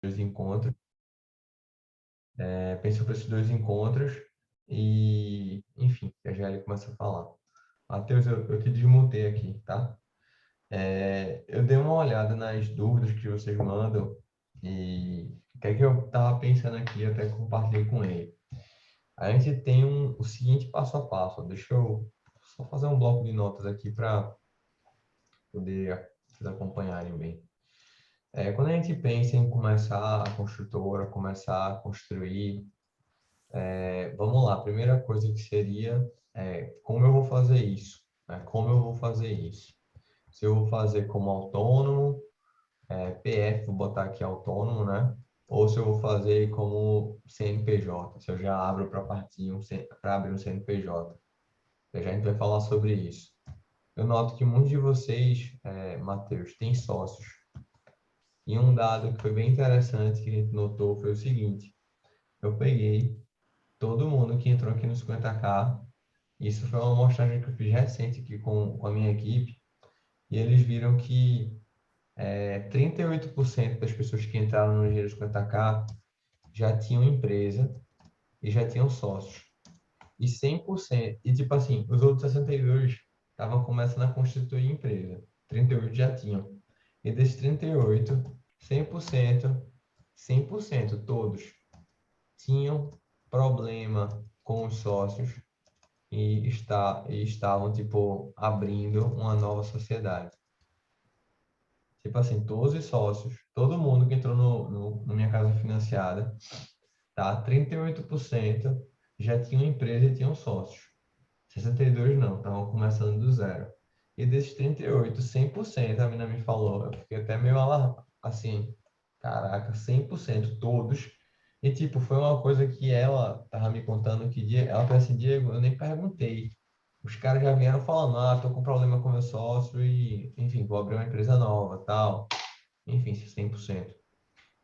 dois encontros. Pensa para esses dois encontros e, enfim, já ele começa a falar. Matheus, eu te desmontei aqui, tá? Eu dei uma olhada nas dúvidas que vocês mandam e o que é que eu estava pensando aqui, eu até compartilhei com ele. A gente tem o seguinte passo a passo. Deixa eu só fazer um bloco de notas aqui para poder vocês acompanharem bem. Quando a gente pensa em começar a construtora, começar a construir, vamos lá, a primeira coisa que seria como eu vou fazer isso? Né? Como eu vou fazer isso? Se eu vou fazer como autônomo, PF, vou botar aqui autônomo, né? Ou se eu vou fazer como CNPJ, se eu já abro para partir para abrir um CNPJ. Já a gente vai falar sobre isso. Eu noto que muitos de vocês, Matheus, têm sócios. E um dado que foi bem interessante que a gente notou foi o seguinte: eu peguei todo mundo que entrou aqui no 50K, isso foi uma amostragem que eu fiz recente aqui com a minha equipe, e eles viram que 38% das pessoas que entraram no Engenheiro 50K já tinham empresa e já tinham sócios. E 100%, e tipo assim, os outros 62 estavam começando a constituir empresa. 38 já tinham. E desses 38, 100%, 100% todos tinham problema com os sócios e estavam, tipo, abrindo uma nova sociedade. Tipo assim, todos os sócios, todo mundo que entrou no Minha Casa Financiada, tá? 38% já tinham empresa e tinham sócios. 62 não, estavam começando do zero. E desses 38, 100%, a menina me falou, eu fiquei até meio alarmado, assim, caraca, 100% todos. E, tipo, foi uma coisa que ela tava me contando que dia, ela falou assim, Diego, eu nem perguntei. Os caras já vieram falando, tô com problema com meu sócio e, enfim, vou abrir uma empresa nova, tal. Enfim, 100%.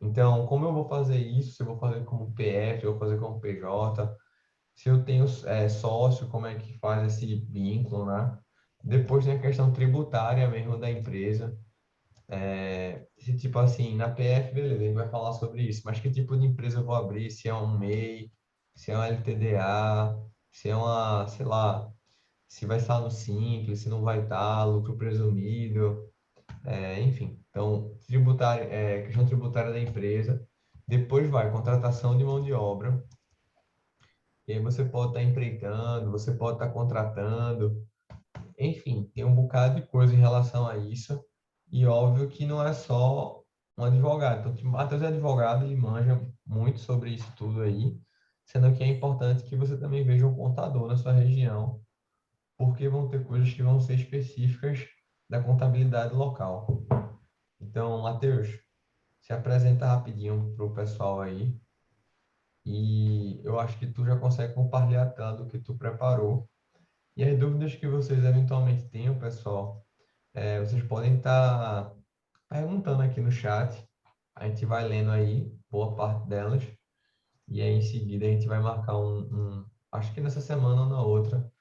Então, como eu vou fazer isso? Se eu vou fazer como PF, se eu vou fazer como PJ, se eu tenho sócio, como é que faz esse vínculo, né? Depois tem a questão tributária mesmo da empresa. Se tipo assim, na PF, beleza, a gente vai falar sobre isso, mas que tipo de empresa eu vou abrir? Se é um MEI, se é um LTDA, se é uma, sei lá, se vai estar no Simples, se não vai estar, lucro presumido, enfim. Então, questão tributária da empresa. Depois vai contratação de mão de obra. E aí você pode estar empreitando, você pode estar contratando, enfim, tem um bocado de coisa em relação a isso. E óbvio que não é só um advogado. Então, o Matheus é advogado, ele manja muito sobre isso tudo aí, sendo que é importante que você também veja um contador na sua região, porque vão ter coisas que vão ser específicas da contabilidade local. Então, Matheus, se apresenta rapidinho para o pessoal aí. E eu acho que tu já consegue compartilhar a tela do que tu preparou. E as dúvidas que vocês eventualmente tenham, pessoal, vocês podem estar perguntando aqui no chat. A gente vai lendo aí boa parte delas. E aí, em seguida, a gente vai marcar acho que nessa semana ou na outra,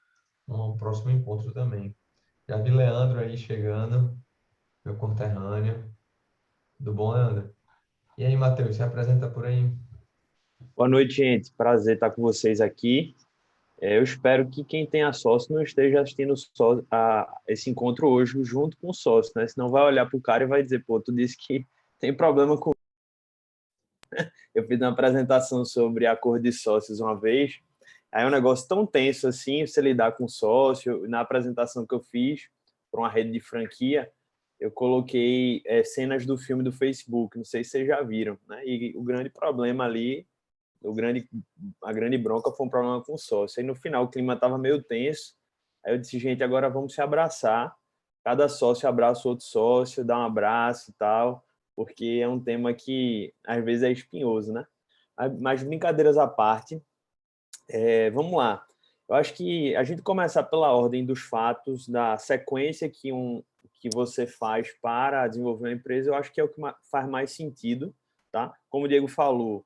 um próximo encontro também. Já vi Leandro aí chegando, meu conterrâneo. Tudo bom, Leandro? E aí, Matheus, se apresenta por aí. Boa noite, gente. Prazer estar com vocês aqui. Eu espero que quem tenha sócio não esteja assistindo a esse encontro hoje junto com o sócio, né? Senão vai olhar para o cara e vai dizer, pô, tu disse que tem problema com... Eu fiz uma apresentação sobre acordo de sócios uma vez, aí é um negócio tão tenso assim, você lidar com sócio. Na apresentação que eu fiz para uma rede de franquia, eu coloquei cenas do filme do Facebook, não sei se vocês já viram, né? E o grande problema ali a grande bronca foi um problema com o sócio. Aí no final o clima estava meio tenso. Aí eu disse, gente, agora vamos se abraçar. Cada sócio abraça o outro sócio, dá um abraço e tal, porque é um tema que às vezes é espinhoso, né? Mas brincadeiras à parte, vamos lá. Eu acho que a gente começar pela ordem dos fatos, da sequência que você faz para desenvolver uma empresa, eu acho que é o que faz mais sentido, tá? Como o Diego falou,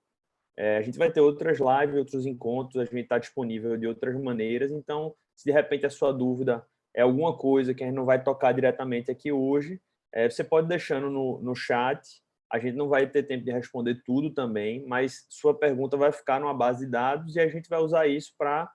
a gente vai ter outras lives, outros encontros, a gente está disponível de outras maneiras. Então, se de repente a sua dúvida é alguma coisa que a gente não vai tocar diretamente aqui hoje, você pode deixando no chat A gente não vai ter tempo de responder tudo também, mas sua pergunta vai ficar numa base de dados e a gente vai usar isso para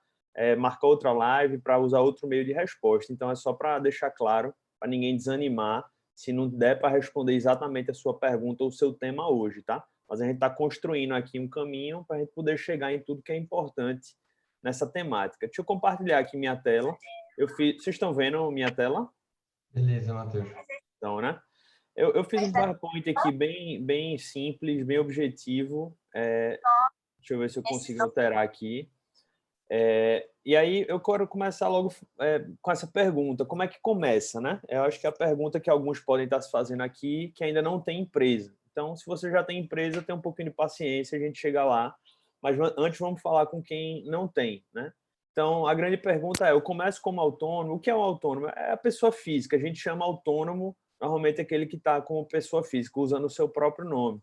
marcar outra live, para usar outro meio de resposta. Então, é só para deixar claro, para ninguém desanimar, se não der para responder exatamente a sua pergunta ou o seu tema hoje, tá? Mas a gente está construindo aqui um caminho para a gente poder chegar em tudo que é importante nessa temática. Deixa eu compartilhar aqui minha tela. Vocês estão vendo minha tela? Beleza, Matheus. Então, né? Eu fiz um PowerPoint aqui bem simples, bem objetivo. Deixa eu ver se eu consigo alterar aqui. E aí eu quero começar logo com essa pergunta. Como é que começa, né? Eu acho que é a pergunta que alguns podem estar se fazendo aqui, que ainda não tem empresa. Então, se você já tem empresa, tem um pouquinho de paciência, a gente chega lá. Mas antes vamos falar com quem não tem, né? Então, a grande pergunta é, eu começo como autônomo. O que é um autônomo? É a pessoa física. A gente chama autônomo, normalmente, aquele que está como pessoa física, usando o seu próprio nome.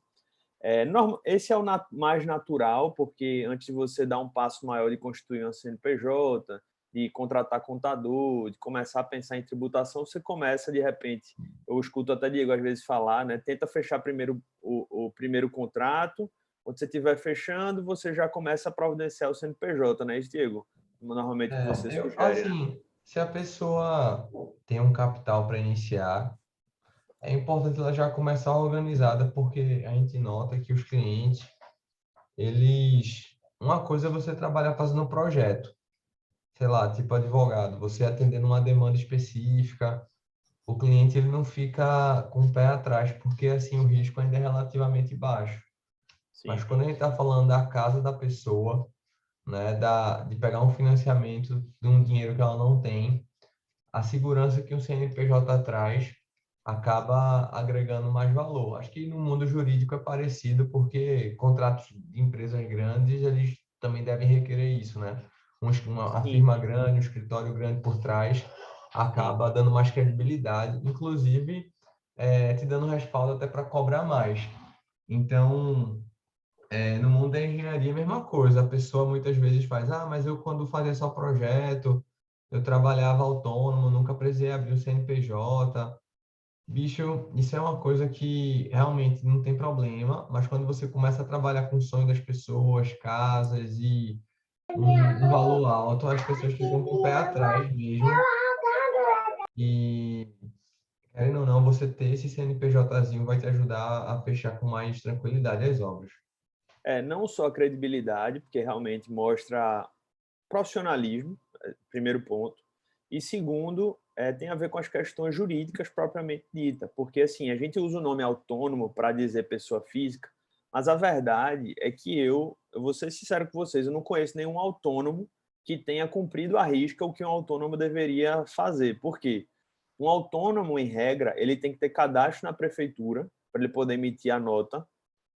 Esse é o mais natural, porque antes de você dar um passo maior de constituir uma CNPJ, de contratar contador, de começar a pensar em tributação, você começa, de repente, eu escuto até Diego às vezes falar, né? Tenta fechar primeiro o primeiro contrato, quando você estiver fechando, você já começa a providenciar o CNPJ, né, isso, Diego? Normalmente que você sugere, né? Assim, se a pessoa tem um capital para iniciar, é importante ela já começar organizada, porque a gente nota que os clientes, eles... Uma coisa é você trabalhar fazendo um projeto, sei lá, tipo advogado, você atendendo uma demanda específica, o cliente ele não fica com o pé atrás, porque assim o risco ainda é relativamente baixo. Mas Sim, quando a gente está falando da casa da pessoa, né, de pegar um financiamento de um dinheiro que ela não tem, a segurança que o CNPJ traz acaba agregando mais valor. Acho que no mundo jurídico é parecido, porque contratos de empresas grandes, eles também devem requerer isso, né? Uma sim, firma grande, um escritório grande por trás, sim. acaba dando mais credibilidade, inclusive te dando respaldo até para cobrar mais. Então, no mundo da engenharia, a mesma coisa. A pessoa muitas vezes faz, mas eu quando fazia só projeto, eu trabalhava autônomo, nunca precisei abrir o CNPJ. Bicho, isso é uma coisa que realmente não tem problema, mas quando você começa a trabalhar com o sonho das pessoas, casas e um valor alto, as pessoas ficam com o pé atrás mesmo. E, querendo ou não, você ter esse CNPJzinho vai te ajudar a fechar com mais tranquilidade as obras. Não só a credibilidade, porque realmente mostra profissionalismo, primeiro ponto, e segundo, tem a ver com as questões jurídicas propriamente dita, porque assim, a gente usa o nome autônomo para dizer pessoa física, mas a verdade é que eu vou ser sincero com vocês, eu não conheço nenhum autônomo que tenha cumprido à risca o que um autônomo deveria fazer. Por quê? Um autônomo, em regra, ele tem que ter cadastro na prefeitura para ele poder emitir a nota,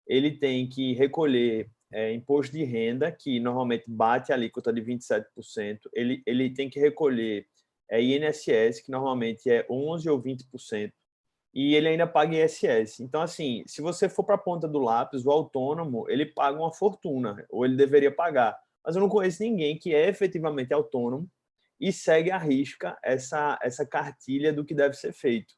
ele tem que recolher imposto de renda, que normalmente bate a alíquota de 27%, ele tem que recolher INSS, que normalmente é 11% ou 20%, e ele ainda paga ISS. Então, assim, se você for para a ponta do lápis, o autônomo, ele paga uma fortuna, ou ele deveria pagar. Mas eu não conheço ninguém que é efetivamente autônomo e segue à risca essa cartilha do que deve ser feito,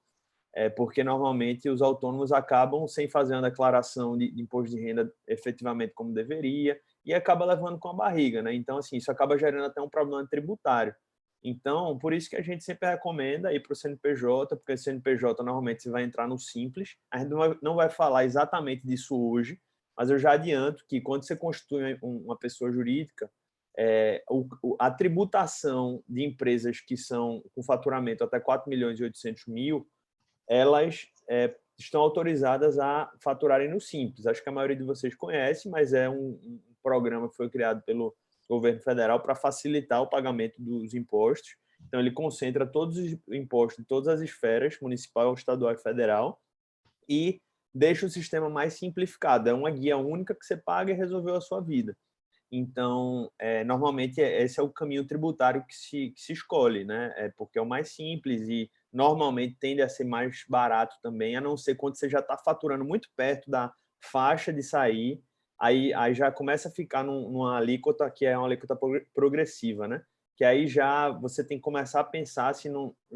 porque normalmente os autônomos acabam sem fazer uma declaração de imposto de renda efetivamente como deveria e acaba levando com a barriga, né? Então, assim, isso acaba gerando até um problema tributário. Então, por isso que a gente sempre recomenda ir para o CNPJ, porque o CNPJ normalmente você vai entrar no Simples. A gente não vai falar exatamente disso hoje, mas eu já adianto que quando você constitui uma pessoa jurídica, a tributação de empresas que são com faturamento até 4 milhões e 800 mil, elas estão autorizadas a faturarem no Simples. Acho que a maioria de vocês conhece, mas é um programa que foi criado pelo governo federal para facilitar o pagamento dos impostos. Então, ele concentra todos os impostos de todas as esferas, municipal, estadual e federal, e deixa o sistema mais simplificado. É uma guia única que você paga e resolveu a sua vida. Então, normalmente, esse é o caminho tributário que se escolhe, né? Porque é o mais simples e normalmente tende a ser mais barato também, a não ser quando você já está faturando muito perto da faixa de sair, aí já começa a ficar numa alíquota que é uma alíquota progressiva, né? Que aí já você tem que começar a pensar se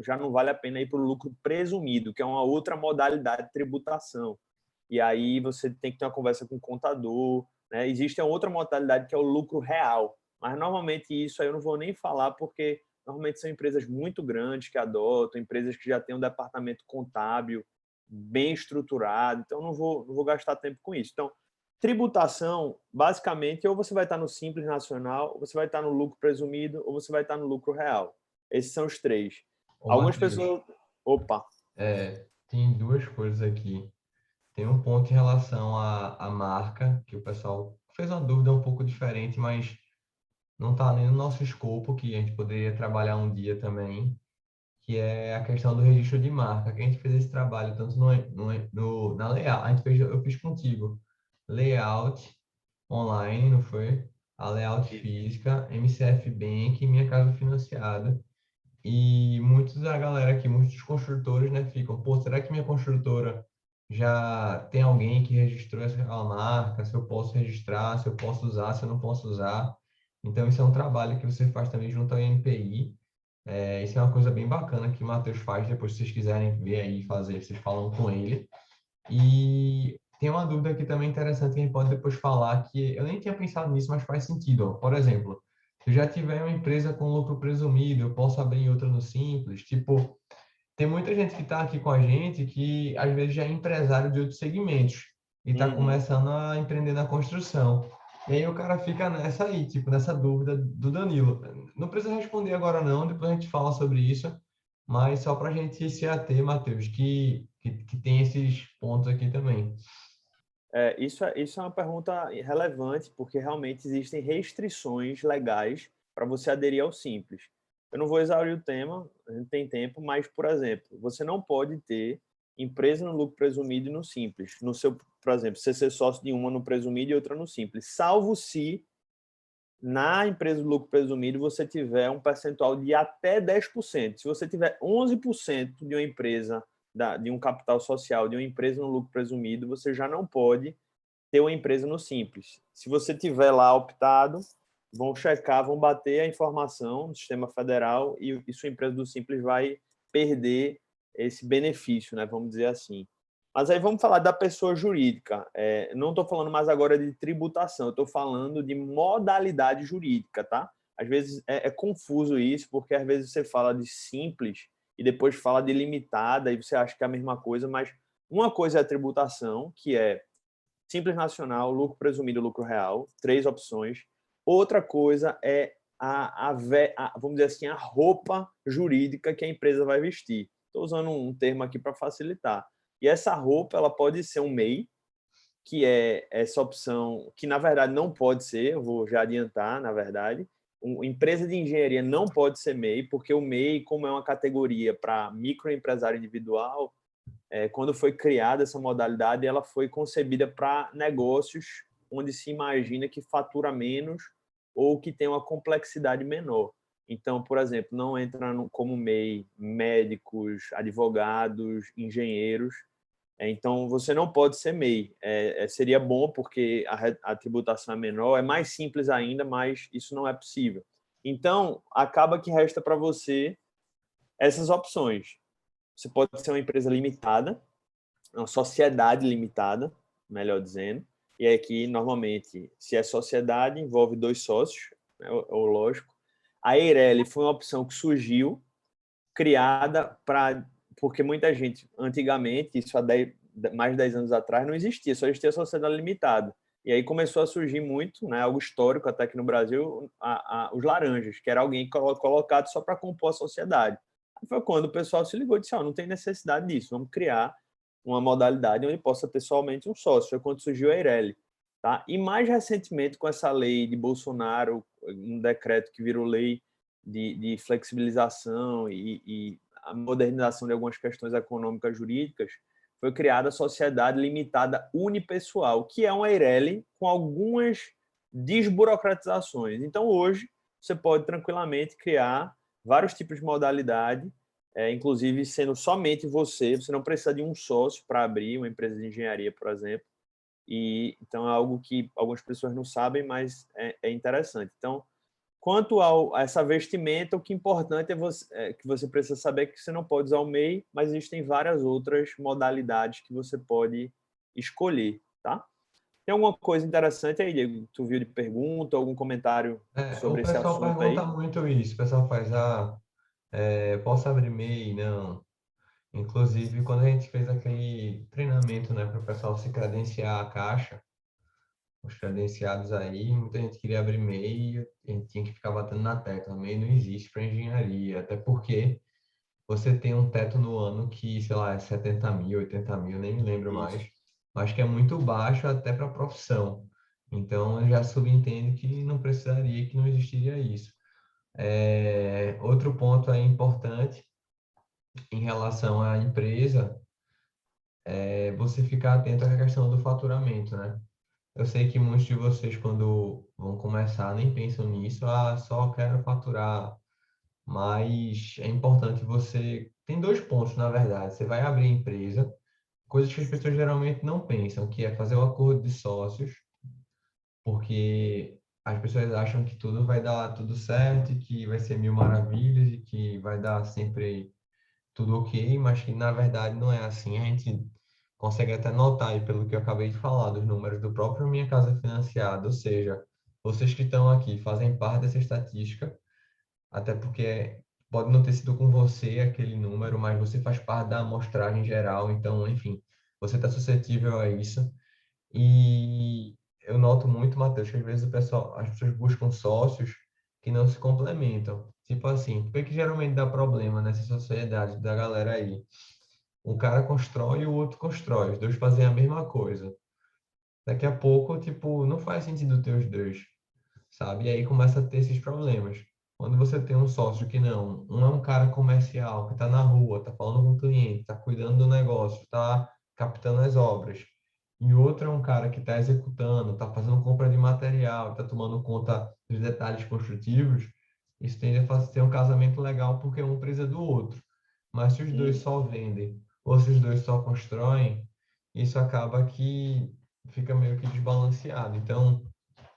já não vale a pena ir para o lucro presumido, que é uma outra modalidade de tributação. e aí você tem que ter uma conversa com o contador, né? Existe uma outra modalidade que é o lucro real, mas normalmente isso aí eu não vou nem falar porque normalmente são empresas muito grandes que adotam, empresas que já têm um departamento contábil bem estruturado, então não vou gastar tempo com isso. Então, tributação, basicamente, ou você vai estar no Simples Nacional, ou você vai estar no lucro presumido, ou você vai estar no lucro real. Esses são os três. Ô, Algumas Matheus, pessoas... Opa! tem duas coisas aqui. Tem um ponto em relação à marca, que o pessoal fez uma dúvida um pouco diferente, mas não está nem no nosso escopo, que a gente poderia trabalhar um dia também, que é a questão do registro de marca, que a gente fez esse trabalho tanto na layout, eu fiz contigo, layout online, não foi? A layout física, MCF Bank e Minha Casa Financiada. E muitos da galera aqui, muitos dos construtores, né, ficam, pô, será que minha construtora já tem alguém que registrou essa marca? Se eu posso registrar, se eu posso usar, se eu não posso usar. Então, isso é um trabalho que você faz também junto ao INPI. Isso é uma coisa bem bacana que o Matheus faz. Depois, se vocês quiserem ver aí, fazer, vocês falam com ele. E tem uma dúvida aqui também interessante que a gente pode depois falar, que eu nem tinha pensado nisso, mas faz sentido. Ó. Por exemplo, se eu já tiver uma empresa com lucro presumido, eu posso abrir outra no Simples. Tipo, tem muita gente que está aqui com a gente que às vezes já é empresário de outros segmentos e está Uhum. começando a empreender na construção. E aí o cara fica nessa aí, tipo, nessa dúvida do Danilo. Não precisa responder agora não, depois a gente fala sobre isso, mas só para a gente se ater, Matheus, que tem esses pontos aqui também. Isso é uma pergunta relevante, porque realmente existem restrições legais para você aderir ao Simples. Eu não vou exaurir o tema, a gente tem tempo, mas, por exemplo, você não pode ter empresa no lucro presumido e no Simples. No seu, por exemplo, você ser sócio de uma no presumido e outra no Simples, salvo se na empresa do lucro presumido você tiver um percentual de até 10%. Se você tiver 11% de uma empresa, de um capital social, de uma empresa no lucro presumido, você já não pode ter uma empresa no Simples. Se você tiver lá optado, vão checar, vão bater a informação no sistema federal e sua empresa do Simples vai perder esse benefício, né? Vamos dizer assim. Mas aí vamos falar da pessoa jurídica. Não estou falando mais agora de tributação, eu estou falando de modalidade jurídica, tá? Às vezes é confuso isso, porque às vezes você fala de simples e depois fala de limitada e você acha que é a mesma coisa, mas uma coisa é a tributação, que é Simples Nacional, lucro presumido, lucro real, 3 opções. Outra coisa é vamos dizer assim, a roupa jurídica que a empresa vai vestir. Estou usando um termo aqui para facilitar. E essa roupa ela pode ser um MEI, que é essa opção, que na verdade não pode ser, eu vou já adiantar, na verdade. Uma empresa de engenharia não pode ser MEI, porque o MEI, como é uma categoria para microempresário individual, quando foi criada essa modalidade, ela foi concebida para negócios onde se imagina que fatura menos ou que tem uma complexidade menor. Então, por exemplo, não entra como MEI médicos, advogados, engenheiros. Então, você não pode ser MEI. Seria bom porque a tributação é menor, é mais simples ainda, mas isso não é possível. Então, acaba que resta para você essas opções. Você pode ser uma empresa limitada, uma sociedade limitada, melhor dizendo. E aqui, normalmente, se é sociedade, envolve 2 sócios, é o lógico. A Eireli foi uma opção que surgiu, criada porque muita gente, antigamente, isso há mais de 10 anos atrás, não existia, só existia a sociedade limitada. E aí começou a surgir muito, né, algo histórico até aqui no Brasil, os laranjas, que era alguém colocado só para compor a sociedade. Aí foi quando o pessoal se ligou e disse, não tem necessidade disso, vamos criar uma modalidade onde possa ter somente um sócio. Foi quando surgiu a Eireli. Tá? E mais recentemente, com essa lei de Bolsonaro, um decreto que virou lei de flexibilização e a modernização de algumas questões econômicas jurídicas, foi criada a Sociedade Limitada Unipessoal, que é uma Eireli com algumas desburocratizações. Então, hoje, você pode tranquilamente criar vários tipos de modalidade, inclusive sendo somente você não precisa de um sócio para abrir uma empresa de engenharia, por exemplo. E então é algo que algumas pessoas não sabem, mas é interessante. Então, quanto a essa vestimenta, o que é importante é que você precisa saber que você não pode usar o MEI, mas existem várias outras modalidades que você pode escolher, tá? Tem alguma coisa interessante aí, Diego? Tu viu de pergunta, algum comentário O sobre esse pessoal assunto pergunta aí? muito isso. O pessoal faz, posso abrir MEI? Não. Inclusive, quando a gente fez aquele treinamento, né, para o pessoal se credenciar à Caixa, os credenciados aí, muita gente queria abrir MEI, a gente tinha que ficar batendo na tecla. MEI não existe para engenharia, até porque você tem um teto no ano que, sei lá, é 70 mil, 80 mil, nem me lembro mais. Isso. Acho que é muito baixo até para a profissão. Então, já subentende que não precisaria, que não existiria isso. Outro ponto aí importante em relação à empresa é você ficar atento à questão do faturamento, né? Eu sei que muitos de vocês, quando vão começar, nem pensam nisso, só quero faturar. Mas é importante você. Tem dois pontos, na verdade. Você vai abrir empresa, coisas que as pessoas geralmente não pensam, que é fazer o acordo de sócios, porque as pessoas acham que tudo vai dar tudo certo, e que vai ser mil maravilhas e que vai dar sempre tudo ok, mas que na verdade não é assim. A gente consegue até notar aí pelo que eu acabei de falar, dos números do próprio Minha Casa Financiada, ou seja, vocês que estão aqui fazem parte dessa estatística, até porque pode não ter sido com você aquele número, mas você faz parte da amostragem geral, então, enfim, você está suscetível a isso. E eu noto muito, Matheus, que às vezes as pessoas buscam sócios que não se complementam. Tipo assim, por que que geralmente dá problema nessa sociedade da galera aí? Um cara constrói e o outro constrói, os dois fazem a mesma coisa. Daqui a pouco, tipo, não faz sentido ter os dois, sabe? E aí começa a ter esses problemas. Quando você tem um sócio que não, um é um cara comercial, que está na rua, está falando com o cliente, está cuidando do negócio, está captando as obras, e o outro é um cara que está executando, está fazendo compra de material, está tomando conta dos detalhes construtivos, isso tende a fazer um casamento legal porque um precisa do outro. Mas se os dois Hum. só vendem, ou se os dois só constroem, isso acaba que fica meio que desbalanceado. Então,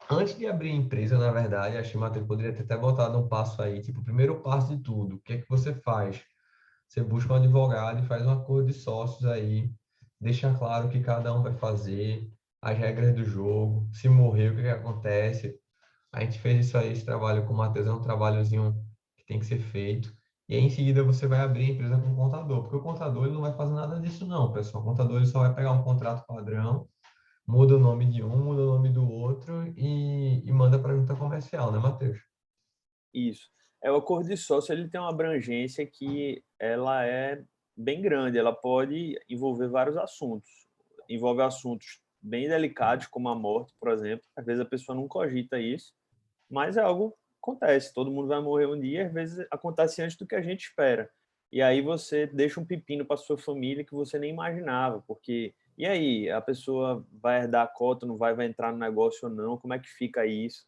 antes de abrir a empresa, na verdade, acho que o Matheus poderia ter até botado um passo aí, tipo, o primeiro passo de tudo, o que é que você faz? Você busca um advogado e faz um acordo de sócios aí, deixa claro o que cada um vai fazer, as regras do jogo, se morrer, o que que acontece. A gente fez isso aí, esse trabalho com o Matheus, é um trabalhozinho que tem que ser feito. E aí, em seguida, você vai abrir a empresa com o contador, porque o contador ele não vai fazer nada disso não, pessoal. O contador ele só vai pegar um contrato padrão, muda o nome de um, muda o nome do outro e manda para a junta comercial, né, Matheus? Isso. O acordo de sócio, ele tem uma abrangência que ela é bem grande, ela pode envolver vários assuntos. Envolve assuntos bem delicados, como a morte, por exemplo. Às vezes a pessoa não cogita isso, mas é algo que acontece. Todo mundo vai morrer um dia, às vezes acontece antes do que a gente espera. E aí você deixa um pepino para sua família que você nem imaginava, porque e aí, a pessoa vai herdar a cota, não vai entrar no negócio ou não? Como é que fica isso?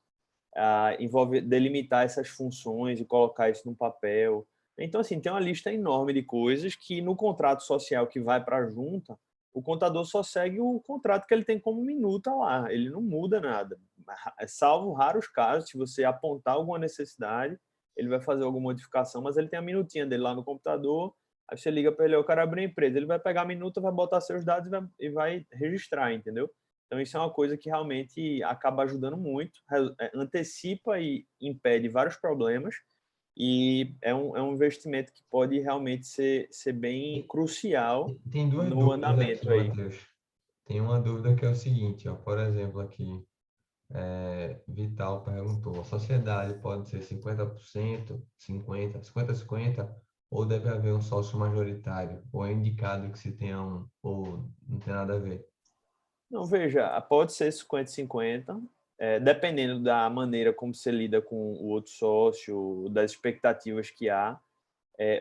Envolve delimitar essas funções e colocar isso no papel. Então, assim, tem uma lista enorme de coisas que no contrato social que vai para a junta, o contador só segue o contrato que ele tem como minuta lá, ele não muda nada. Salvo raros casos, se você apontar alguma necessidade, ele vai fazer alguma modificação, mas ele tem a minutinha dele lá no computador, aí você liga para ele, eu quero abrir a empresa, ele vai pegar a minuta, vai botar seus dados e vai registrar, entendeu? Então, isso é uma coisa que realmente acaba ajudando muito, antecipa e impede vários problemas, e é um investimento que pode realmente ser bem crucial Tem duas no dúvidas aqui, andamento aí. Matheus. Tem uma dúvida que é o seguinte, ó, por exemplo, aqui, Vital perguntou, a sociedade pode ser 50%, 50-50, ou deve haver um sócio majoritário? Ou é indicado que se tenha um, ou não tem nada a ver? Não, veja, pode ser 50-50, dependendo da maneira como você lida com o outro sócio, das expectativas que há.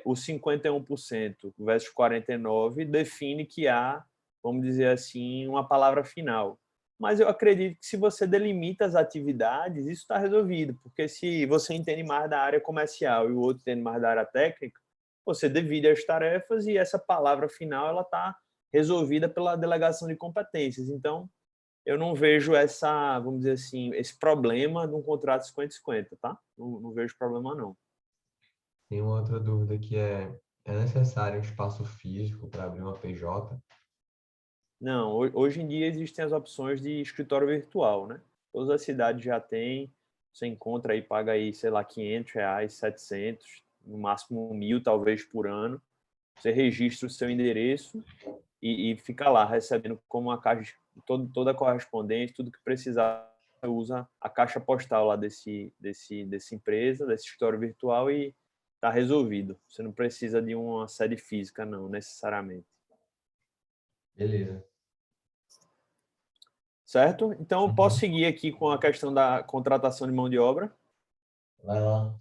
O 51% versus 49% define que há, vamos dizer assim, uma palavra final. Mas eu acredito que se você delimita as atividades, isso está resolvido, porque se você entende mais da área comercial e o outro entende mais da área técnica, você divide as tarefas e essa palavra final ela está resolvida pela delegação de competências. Então, eu não vejo essa, vamos dizer assim, esse problema de um contrato 50-50, tá? Não vejo problema, não. Tem uma outra dúvida que é necessário um espaço físico para abrir uma PJ? Não, hoje em dia existem as opções de escritório virtual, né? Todas as cidades já têm, você encontra aí, paga aí, sei lá, R$ 500, 700, no máximo 1.000 talvez por ano. Você registra o seu endereço e fica lá recebendo como uma caixa, toda a correspondência, tudo que precisar, usa a caixa postal lá dessa empresa, desse escritório virtual e está resolvido. Você não precisa de uma sede física, não, necessariamente. Beleza. Certo? Então, eu posso Uhum. seguir aqui com a questão da contratação de mão de obra. Vai lá.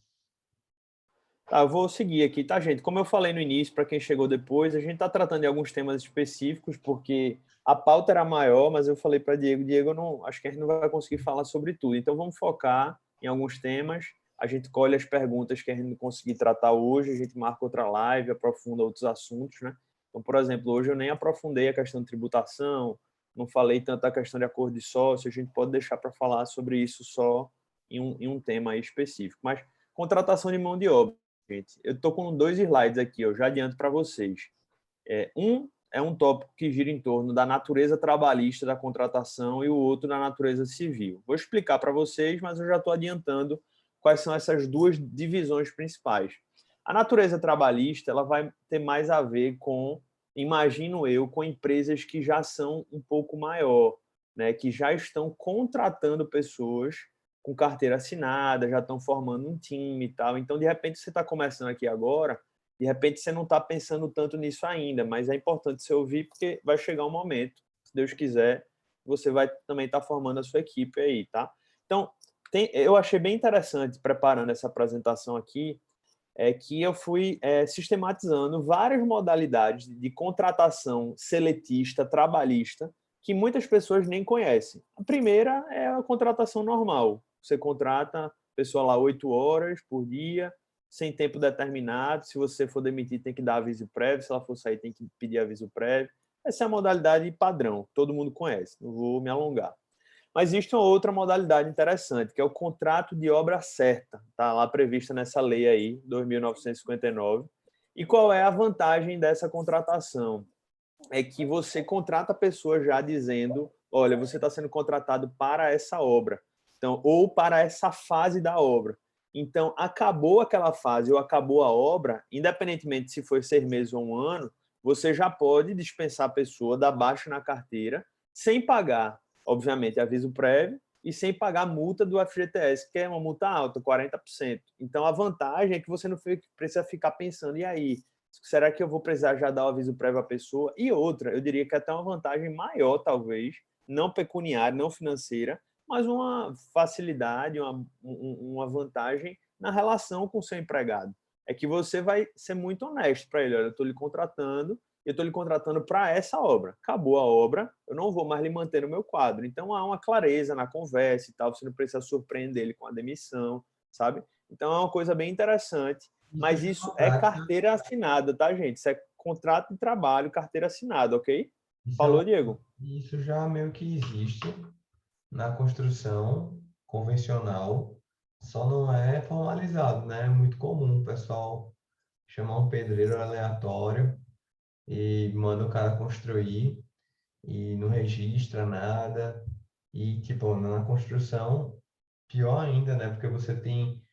Tá, eu vou seguir aqui, tá, gente? Como eu falei no início, para quem chegou depois, a gente está tratando de alguns temas específicos, porque a pauta era maior, mas eu falei para Diego, eu não, acho que a gente não vai conseguir falar sobre tudo. Então, vamos focar em alguns temas. A gente colhe as perguntas que a gente não conseguir tratar hoje, a gente marca outra live, aprofunda outros assuntos, né? Então, por exemplo, hoje eu nem aprofundei a questão de tributação, não falei tanto da questão de acordo de sócio, a gente pode deixar para falar sobre isso só em um tema aí específico. Mas contratação de mão de obra, gente. Eu estou com 2 slides aqui, eu já adianto para vocês. Um é um tópico que gira em torno da natureza trabalhista da contratação e o outro da natureza civil. Vou explicar para vocês, mas eu já estou adiantando quais são essas duas divisões principais. A natureza trabalhista ela vai ter mais a ver com, imagino eu, com empresas que já são um pouco maior, né, que já estão contratando pessoas com carteira assinada, já estão formando um time e tal. Então, de repente, você está começando aqui agora, de repente você não está pensando tanto nisso ainda, mas é importante você ouvir porque vai chegar um momento, se Deus quiser, você vai também estar formando a sua equipe aí, tá? Então, eu achei bem interessante preparando essa apresentação aqui, que eu fui sistematizando várias modalidades de contratação seletista, trabalhista, que muitas pessoas nem conhecem. A primeira é a contratação normal. Você contrata a pessoa lá 8 horas por dia, sem tempo determinado. Se você for demitir, tem que dar aviso prévio. Se ela for sair, tem que pedir aviso prévio. Essa é a modalidade padrão, todo mundo conhece, não vou me alongar. Mas existe uma outra modalidade interessante, que é o contrato de obra certa, está lá prevista nessa lei aí, 2.959. E qual é a vantagem dessa contratação? É que você contrata a pessoa já dizendo, olha, você está sendo contratado para essa obra, então, ou para essa fase da obra. Então, acabou aquela fase ou acabou a obra, independentemente se foi 6 meses ou um ano, você já pode dispensar a pessoa, dar baixa na carteira, sem pagar, obviamente, aviso prévio e sem pagar a multa do FGTS, que é uma multa alta, 40%. Então, a vantagem é que você não precisa ficar pensando, e aí, será que eu vou precisar já dar o aviso prévio à pessoa? E outra, eu diria que até uma vantagem maior, talvez, não pecuniária, não financeira, mas uma facilidade, uma vantagem na relação com o seu empregado. É que você vai ser muito honesto para ele. Olha, eu estou lhe contratando para essa obra. Acabou a obra, eu não vou mais lhe manter no meu quadro. Então há uma clareza na conversa e tal, você não precisa surpreender ele com a demissão, sabe? Então é uma coisa bem interessante, Isso mas já é isso uma é prática, carteira assinada, tá, gente? Isso é contrato de trabalho, carteira assinada, ok? isso, Falou, Diego? isso já meio que existe na construção convencional, só não é formalizado, né? É muito comum o pessoal chamar um pedreiro aleatório e manda o cara construir e não registra nada. E, tipo, na construção, pior ainda, né? Porque você tem,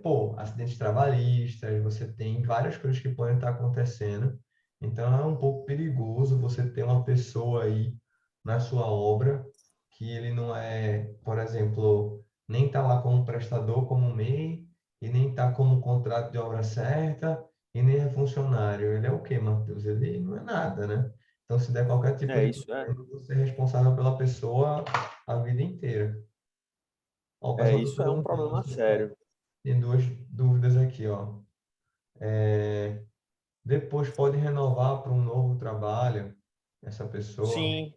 pô, acidentes trabalhistas, você tem várias coisas que podem estar acontecendo. Então, é um pouco perigoso você ter uma pessoa aí na sua obra que ele não é, por exemplo, nem está lá como prestador, como MEI, e nem está como contrato de obra certa, e nem é funcionário. Ele é o quê, Matheus? Ele não é nada, né? Então, se der qualquer tipo É de isso, problema, você é responsável pela pessoa a vida inteira. Ó, o pessoal está isso é um perguntando problema se pode. sério. Tem duas dúvidas aqui, ó. Depois pode renovar para um novo trabalho essa pessoa? Sim,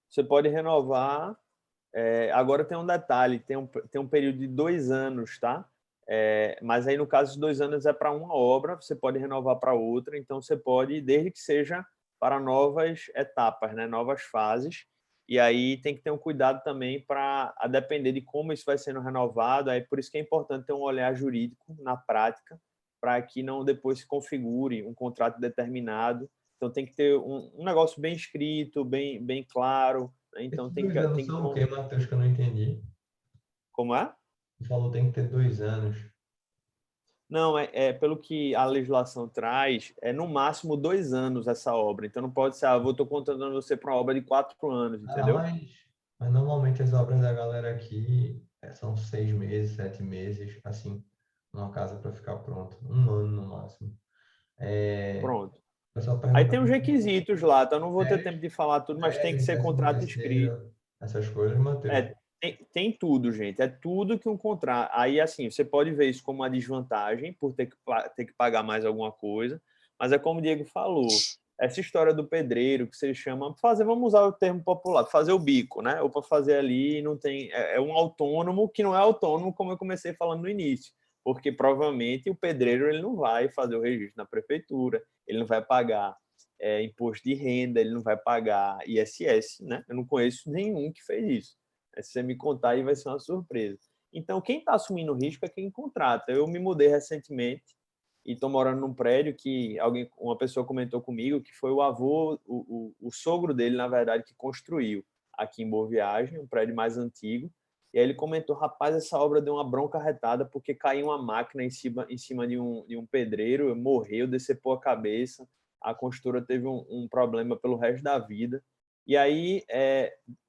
você pode renovar. Agora tem um detalhe, tem um período de 2 anos, tá? Mas aí no caso de 2 anos é para uma obra, você pode renovar para outra, então você pode, desde que seja para novas etapas, né? Novas fases. E aí tem que ter um cuidado também para, a depender de como isso vai sendo renovado, aí por isso que é importante ter um olhar jurídico na prática, para que não depois se configure um contrato determinado Então tem que ter um negócio bem escrito, bem claro, né? Então Esses 2 anos tem que ter são o quê, Matheus, que eu não entendi? Como é? Você falou que tem que ter 2 anos. Não, pelo que a legislação traz, é no máximo 2 anos essa obra. Então não pode ser, eu estou contratando você para uma obra de 4 anos, Ah, entendeu? mas normalmente as obras da galera aqui são 6 meses, 7 meses, assim, uma casa para ficar pronta. 1 ano no máximo. É, Pronto. o pessoal Aí pergunta tem os requisitos lá, tá? Eu não vou ter férias, tempo de falar tudo, mas tem que férias, ser décimo contrato escrito. terceiro, essas coisas, Matheus. Tem tudo, gente. É tudo que um contrato. Aí, assim, você pode ver isso como uma desvantagem por ter que pagar mais alguma coisa, mas é como o Diego falou, essa história do pedreiro que você chama, vamos usar o termo popular, fazer o bico, né? Ou para fazer ali, não tem. É um autônomo que não é autônomo, como eu comecei falando no início, porque provavelmente o pedreiro ele não vai fazer o registro na prefeitura, ele não vai pagar imposto de renda, ele não vai pagar ISS, né? Eu não conheço nenhum que fez isso. Se você me contar, aí vai ser uma surpresa. Então, quem está assumindo o risco é quem contrata. Eu me mudei recentemente e estou morando num prédio que uma pessoa comentou comigo que foi o avô, o sogro dele, na verdade, que construiu aqui em Boa Viagem, um prédio mais antigo. E aí ele comentou, rapaz, essa obra deu uma bronca arretada porque caiu uma máquina em cima de um pedreiro, morreu, decepou a cabeça, a construtora teve um problema pelo resto da vida. E aí,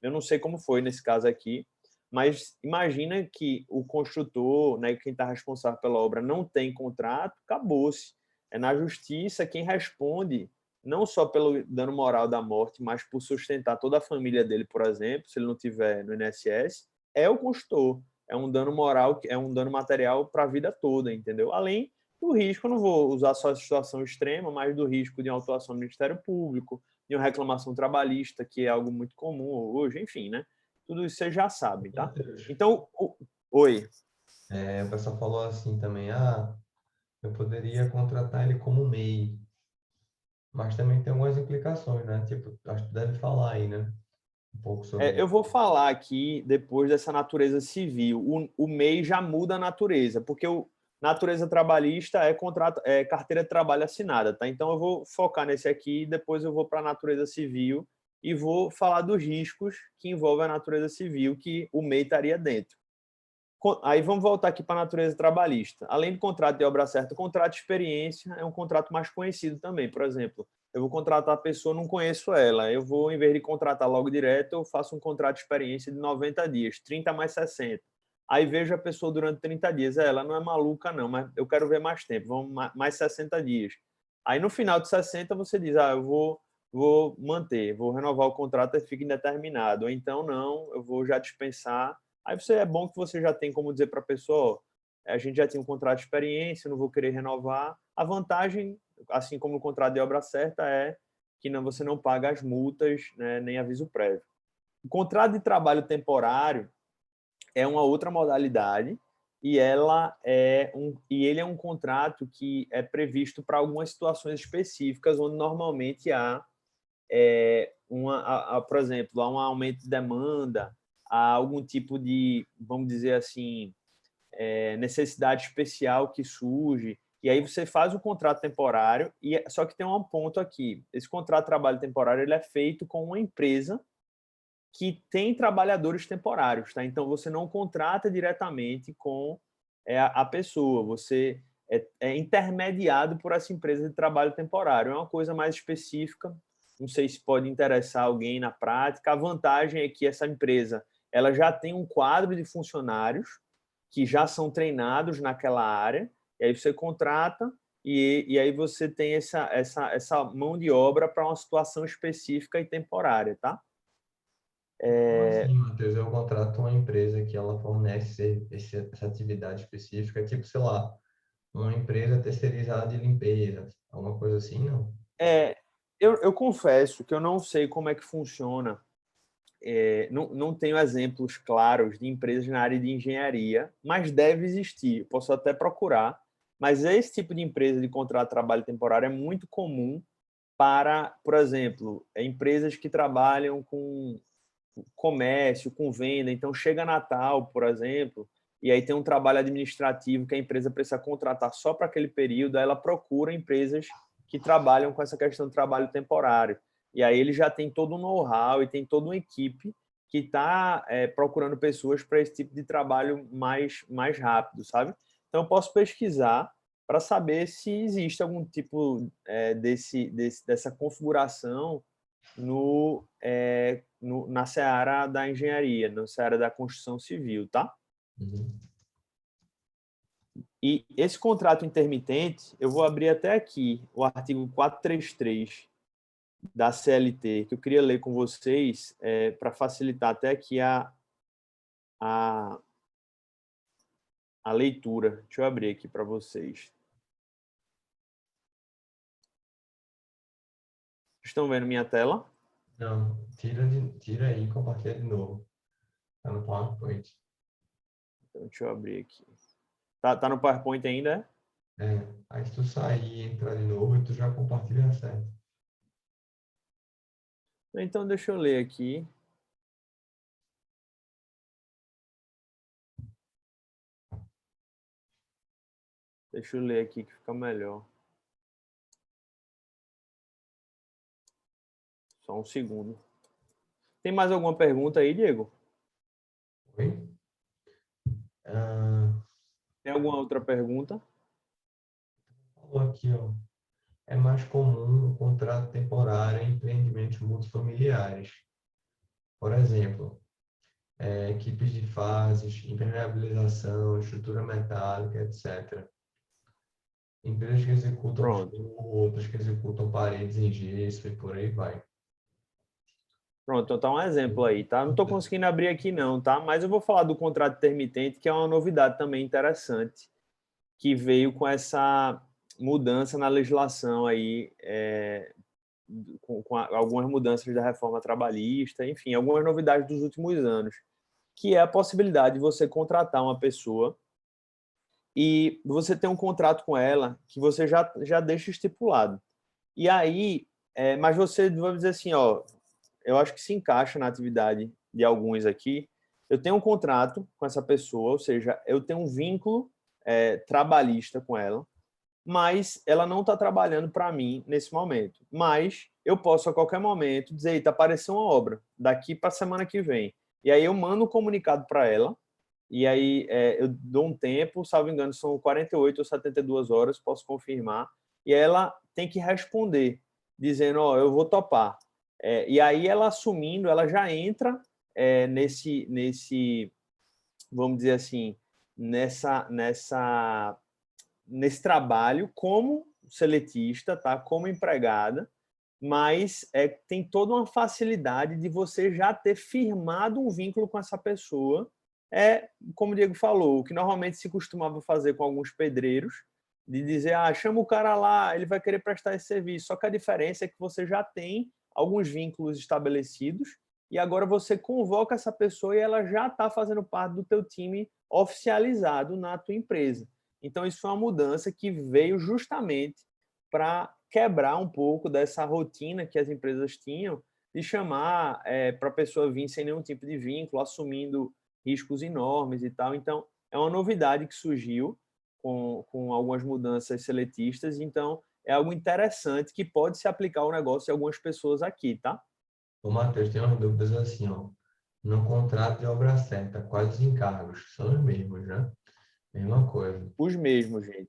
eu não sei como foi nesse caso aqui, mas imagina que o construtor, né, quem está responsável pela obra, não tem contrato, acabou-se. É na justiça quem responde, não só pelo dano moral da morte, mas por sustentar toda a família dele, por exemplo, se ele não tiver no INSS, é o consultor. É um dano moral, é um dano material para a vida toda, entendeu? Além do risco, eu não vou usar só a situação extrema, mas do risco de uma atuação do Ministério Público, de uma reclamação trabalhista, que é algo muito comum hoje, enfim, né? Tudo isso vocês já sabem, tá? Matheus, Então, oi. o pessoal falou assim também, eu poderia contratar ele como MEI, mas também tem algumas implicações, né? Tipo, acho que tu deve falar aí, né? Um pouco sobre Eu isso. vou falar aqui depois dessa natureza civil. O MEI já muda a natureza, porque natureza trabalhista é contrato, é carteira de trabalho assinada, tá? Então eu vou focar nesse aqui, depois eu vou para a natureza civil e vou falar dos riscos que envolvem a natureza civil que o MEI estaria dentro. Aí vamos voltar aqui para a natureza trabalhista. Além do contrato de obra certa, o contrato de experiência é um contrato mais conhecido também. Por exemplo, eu vou contratar a pessoa, não conheço ela. Eu vou, em vez de contratar logo direto, eu faço um contrato de experiência de 90 dias, 30 mais 60. Aí vejo a pessoa durante 30 dias. Ela não é maluca, não, mas eu quero ver mais tempo, vamos mais 60 dias. Aí no final de 60 você diz, eu vou manter, vou renovar o contrato e fica indeterminado. Ou então não, eu vou já dispensar. Aí é bom que você já tem como dizer para a pessoa, a gente já tem um contrato de experiência, não vou querer renovar. A vantagem, assim como o contrato de obra certa, é que você não paga as multas, né, nem aviso prévio. O contrato de trabalho temporário é uma outra modalidade e ele é um contrato que é previsto para algumas situações específicas, onde normalmente há por exemplo, há um aumento de demanda, há algum tipo de, vamos dizer assim, necessidade especial que surge, e aí você faz o contrato temporário, só que tem um ponto aqui, esse contrato de trabalho temporário ele é feito com uma empresa que tem trabalhadores temporários, tá? Então você não contrata diretamente com a pessoa, você é intermediado por essa empresa de trabalho temporário. É uma coisa mais específica, não sei se pode interessar alguém na prática. A vantagem é que essa empresa ela já tem um quadro de funcionários que já são treinados naquela área, e aí você contrata e aí você tem essa mão de obra para uma situação específica e temporária, tá? Como assim, Matheus? Eu contrato uma empresa que ela fornece essa atividade específica, tipo, sei lá, uma empresa terceirizada de limpeza, alguma coisa assim, não? É, eu confesso que eu não sei como é que funciona. Não tenho exemplos claros de empresas na área de engenharia, mas deve existir. Posso até procurar. Mas esse tipo de empresa de contrato de trabalho temporário é muito comum para, por exemplo, empresas que trabalham com comércio, com venda. Então, chega Natal, por exemplo, e aí tem um trabalho administrativo que a empresa precisa contratar só para aquele período, aí ela procura empresas que trabalham com essa questão de trabalho temporário. E aí ele já tem todo um know-how e tem toda uma equipe que está procurando pessoas para esse tipo de trabalho mais rápido, sabe? Então, eu posso pesquisar para saber se existe algum tipo dessa configuração na seara da engenharia, na seara da construção civil, tá? Uhum. E esse contrato intermitente, eu vou abrir até aqui o artigo 433 da CLT, que eu queria ler com vocês para facilitar até aqui a leitura. Deixa eu abrir aqui para vocês. Estão vendo minha tela? Não, tira aí e compartilha de novo. Tá no PowerPoint. Então, deixa eu abrir aqui. Tá no PowerPoint ainda? Aí se tu sair e entrar de novo, tu já compartilha certo. Então, deixa eu ler aqui. Deixa eu ler aqui que fica melhor. Só um segundo. Tem mais alguma pergunta aí, Diego? Oi? Ah, Tem alguma outra pergunta? falou aqui, ó. É mais comum o contrato temporário em empreendimentos multifamiliares. Por exemplo, equipes de fases, impermeabilização, estrutura metálica, etc. Empresas que executam Pronto. forro, outras que executam paredes em gesso e por aí vai. Pronto, então tá um exemplo aí, tá? Não estou conseguindo abrir aqui não, tá? Mas eu vou falar do contrato intermitente, que é uma novidade também interessante, que veio com essa mudança na legislação aí, com algumas mudanças da reforma trabalhista, enfim, algumas novidades dos últimos anos, que é a possibilidade de você contratar uma pessoa e você ter um contrato com ela que você já deixa estipulado. E aí, mas você, vamos dizer assim, ó, eu acho que se encaixa na atividade de alguns aqui. Eu tenho um contrato com essa pessoa, ou seja, eu tenho um vínculo trabalhista com ela, mas ela não está trabalhando para mim nesse momento. Mas eu posso, a qualquer momento, dizer, eita, apareceu uma obra daqui para a semana que vem. E aí eu mando um comunicado para ela, e aí eu dou um tempo, salvo engano, são 48 ou 72 horas, posso confirmar, e ela tem que responder, dizendo, ó, eu vou topar. E aí ela assumindo, ela já entra nesse, vamos dizer assim, nesse trabalho como seletista, tá? Como empregada, mas tem toda uma facilidade de você já ter firmado um vínculo com essa pessoa. Como o Diego falou, o que normalmente se costumava fazer com alguns pedreiros, de dizer, chama o cara lá, ele vai querer prestar esse serviço. Só que a diferença é que você já tem alguns vínculos estabelecidos e agora você convoca essa pessoa e ela já está fazendo parte do teu time oficializado na tua empresa. Então, isso foi uma mudança que veio justamente para quebrar um pouco dessa rotina que as empresas tinham de chamar para a pessoa vir sem nenhum tipo de vínculo, assumindo riscos enormes e tal. Então, é uma novidade que surgiu com algumas mudanças seletistas. Então, é algo interessante que pode se aplicar ao negócio de algumas pessoas aqui, tá? Ô, Matheus, tem umas dúvidas assim, ó. No contrato de obra certa, quais os encargos? São os mesmos, né? Mesma coisa. Os mesmos, gente. É,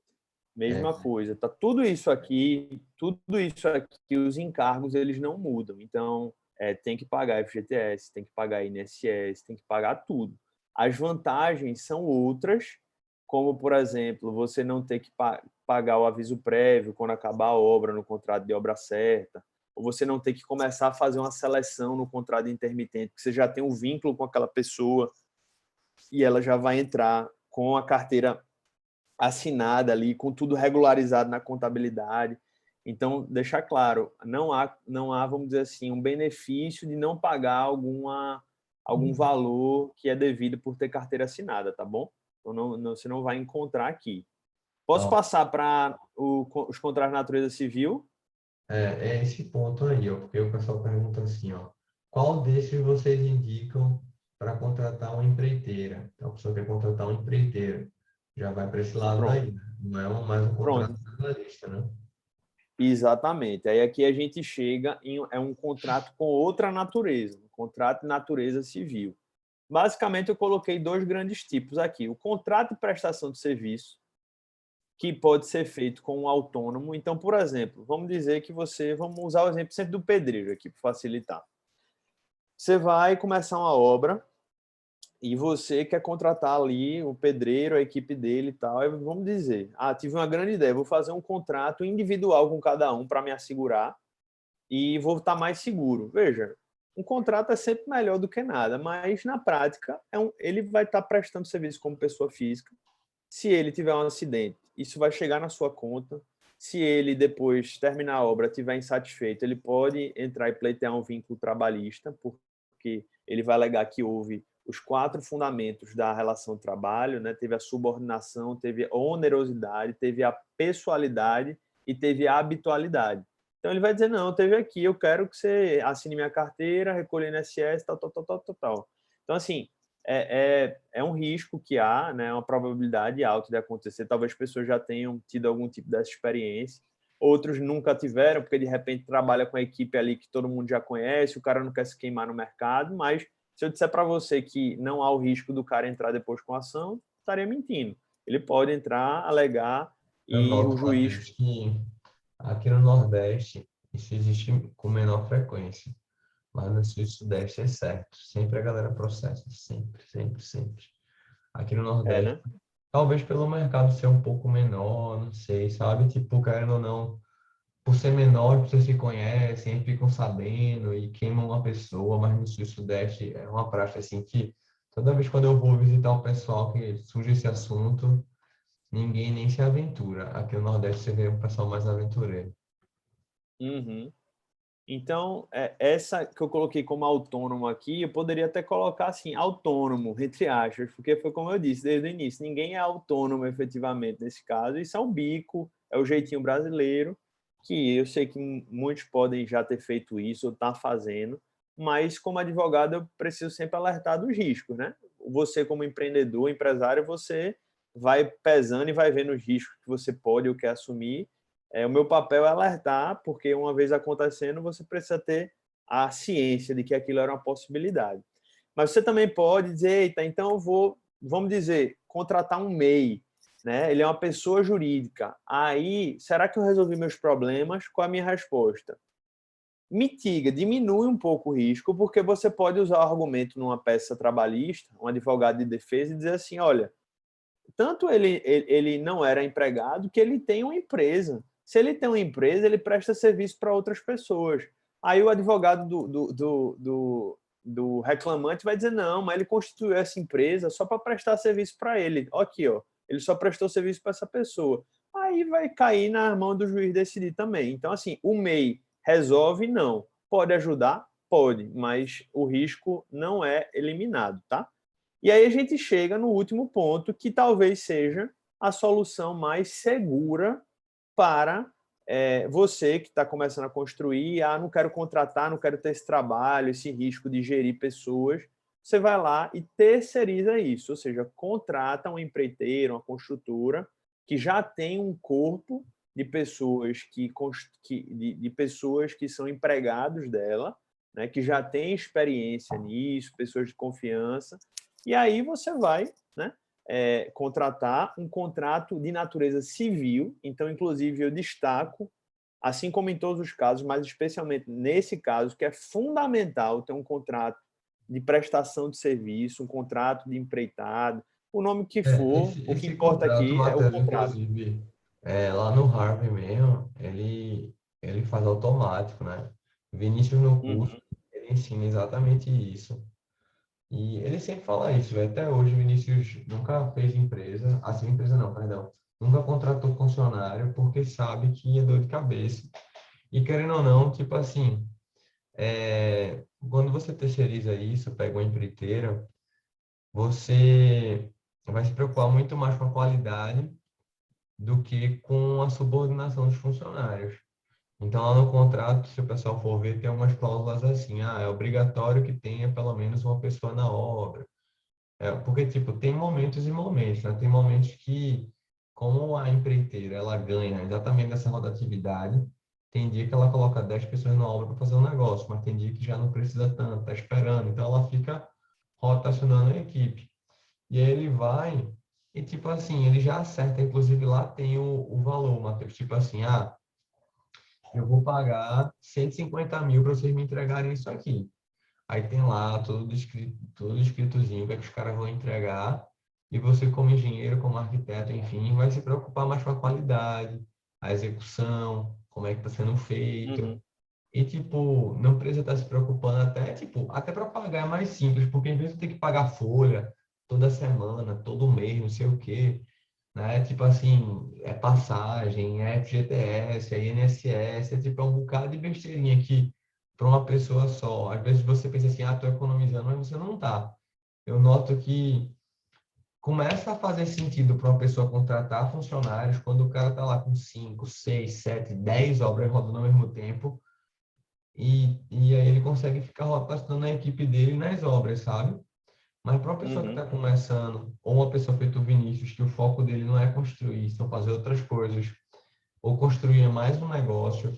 Mesma coisa. Tá tudo isso aqui, os encargos, eles não mudam. Então, tem que pagar FGTS, tem que pagar INSS, tem que pagar tudo. As vantagens são outras, como, por exemplo, você não ter que pagar o aviso prévio quando acabar a obra no contrato de obra certa, ou você não ter que começar a fazer uma seleção no contrato intermitente, porque você já tem um vínculo com aquela pessoa e ela já vai entrar com a carteira assinada ali, com tudo regularizado na contabilidade. Então, deixar claro, não há, vamos dizer assim, um benefício de não pagar algum valor que é devido por ter carteira assinada, tá bom? Então, você não vai encontrar aqui. Posso ó, passar para os contratos de natureza civil? é esse ponto aí, ó, porque o pessoal pergunta assim, ó, qual desses vocês indicam para contratar uma empreiteira? Então, a pessoa quer contratar uma empreiteira, já vai para esse lado Pronto, daí, né? Não é mais um contrato pronto. trabalhista, né? Exatamente. Aí aqui a gente chega é um contrato com outra natureza, um contrato de natureza civil. Basicamente, eu coloquei dois grandes tipos aqui. O contrato de prestação de serviço, que pode ser feito com um autônomo. Então, por exemplo, vamos dizer que vamos usar o exemplo sempre do pedreiro aqui, para facilitar. Você vai começar uma obra e você quer contratar ali o pedreiro, a equipe dele e tal. Aí vamos dizer, tive uma grande ideia, vou fazer um contrato individual com cada um para me assegurar e vou estar mais seguro. Veja, um contrato é sempre melhor do que nada, mas na prática ele vai estar prestando serviço como pessoa física. Se ele tiver um acidente, isso vai chegar na sua conta. Se ele, depois terminar a obra, estiver insatisfeito, ele pode entrar e pleitear um vínculo trabalhista, porque ele vai alegar que houve os 4 fundamentos da relação de trabalho, né? Teve a subordinação, teve a onerosidade, teve a pessoalidade e teve a habitualidade. Então, ele vai dizer, não, teve aqui, eu quero que você assine minha carteira, recolha INSS, tal, tal, tal, tal, tal, tal. Então, assim, é um risco que há, né? Uma probabilidade alta de acontecer. Talvez pessoas já tenham tido algum tipo dessa experiência. Outros nunca tiveram, porque de repente trabalha com a equipe ali que todo mundo já conhece, o cara não quer se queimar no mercado, mas se eu disser para você que não há o risco do cara entrar depois com a ação, estaria mentindo. Ele pode entrar, alegar, Eu e o noto, juiz... Matheus, que aqui no Nordeste isso existe com menor frequência, mas no Sul e Sudeste é certo. Sempre a galera processa, sempre, sempre, sempre. Aqui no Nordeste, né? talvez pelo mercado ser um pouco menor, não sei, sabe? Tipo, querendo ou não, por ser menor, as pessoas se conhecem, ficam sabendo e queimam uma pessoa, mas no Sul e Sudeste é uma prática assim que toda vez quando eu vou visitar o pessoal que surge esse assunto, ninguém nem se aventura. Aqui no Nordeste você vê um pessoal mais aventureiro. Uhum. Então, essa que eu coloquei como autônomo aqui, eu poderia até colocar assim, autônomo, entre aspas, porque foi como eu disse desde o início, ninguém é autônomo efetivamente nesse caso, isso é um bico, é o jeitinho brasileiro, que eu sei que muitos podem já ter feito isso ou estar fazendo, mas como advogado eu preciso sempre alertar dos riscos, né? Você como empreendedor, empresário, você vai pesando e vai vendo os riscos que você pode ou quer assumir. O meu papel é alertar, porque uma vez acontecendo, você precisa ter a ciência de que aquilo era uma possibilidade. Mas você também pode dizer, eita, então eu vou, vamos dizer, contratar um MEI, né? Ele é uma pessoa jurídica. Aí, será que eu resolvi meus problemas? Qual a minha resposta? Mitiga, diminui um pouco o risco, porque você pode usar o argumento numa peça trabalhista, um advogado de defesa, e dizer assim, olha, tanto ele não era empregado que ele tem uma empresa. Se ele tem uma empresa, ele presta serviço para outras pessoas. Aí o advogado do reclamante vai dizer, não, mas ele constituiu essa empresa só para prestar serviço para ele. Aqui, ó, ele só prestou serviço para essa pessoa. Aí vai cair na mão do juiz decidir também. Então, assim, o MEI resolve? Não. Pode ajudar? Pode, mas o risco não é eliminado, tá? E aí a gente chega no último ponto, que talvez seja a solução mais segura para você que está começando a construir. Não quero contratar, não quero ter esse trabalho, esse risco de gerir pessoas. Você vai lá e terceiriza isso, ou seja, contrata um empreiteiro, uma construtora que já tem um corpo de pessoas de pessoas que são empregados dela, né, que já tem experiência nisso, pessoas de confiança, e aí você vai, né, contratar um contrato de natureza civil. Então, inclusive, eu destaco, assim como em todos os casos, mas especialmente nesse caso, que é fundamental ter um contrato de prestação de serviço, um contrato de empreitado, o nome que for, o que Esse importa contrato, aqui é o Matheus, contrato. inclusive, lá no Harvey mesmo, ele faz automático, né? Vinícius no curso, Uhum. ele ensina exatamente isso. E ele sempre fala isso, velho. Até hoje, Vinícius nunca fez empresa, assim, empresa não, perdão, nunca contratou funcionário porque sabe que é dor de cabeça. E querendo ou não, tipo assim, quando você terceiriza isso, pega uma empreiteira, você vai se preocupar muito mais com a qualidade do que com a subordinação dos funcionários. Então, lá no contrato, se o pessoal for ver, tem algumas cláusulas assim, é obrigatório que tenha pelo menos uma pessoa na obra. Porque, tipo, tem momentos e momentos, né? Tem momentos que, como a empreiteira, ela ganha exatamente dessa rotatividade, Tem dia que ela coloca 10 pessoas na obra para fazer um negócio, mas tem dia que já não precisa tanto, está esperando. Então, ela fica rotacionando a equipe. E aí ele vai e, tipo assim, ele já acerta. Inclusive, lá tem o valor, Matheus. Tipo assim, eu vou pagar 150 mil para vocês me entregarem isso aqui. Aí tem lá tudo escritozinho, o que é que os caras vão entregar. E você, como engenheiro, como arquiteto, enfim, vai se preocupar mais com a qualidade, a execução, como é que está sendo feito. Uhum. E, tipo, não precisa estar se preocupando até, tipo, até para pagar é mais simples, porque em vez de ter que pagar folha toda semana, todo mês, não sei o quê, né? Tipo assim, é passagem, é FGTS, é INSS, é tipo é um bocado de besteirinha que para uma pessoa só. Às vezes você pensa assim, tô economizando, mas você não tá. Eu noto que começa a fazer sentido para uma pessoa contratar funcionários quando o cara tá lá com 5, 6, 7, 10 obras rodando ao mesmo tempo e aí ele consegue ficar rotacionando a equipe dele nas obras, sabe? Mas para uma pessoa que Uhum. está começando, ou uma pessoa feito o Vinícius, que o foco dele não é construir, são fazer outras coisas, ou construir mais um negócio,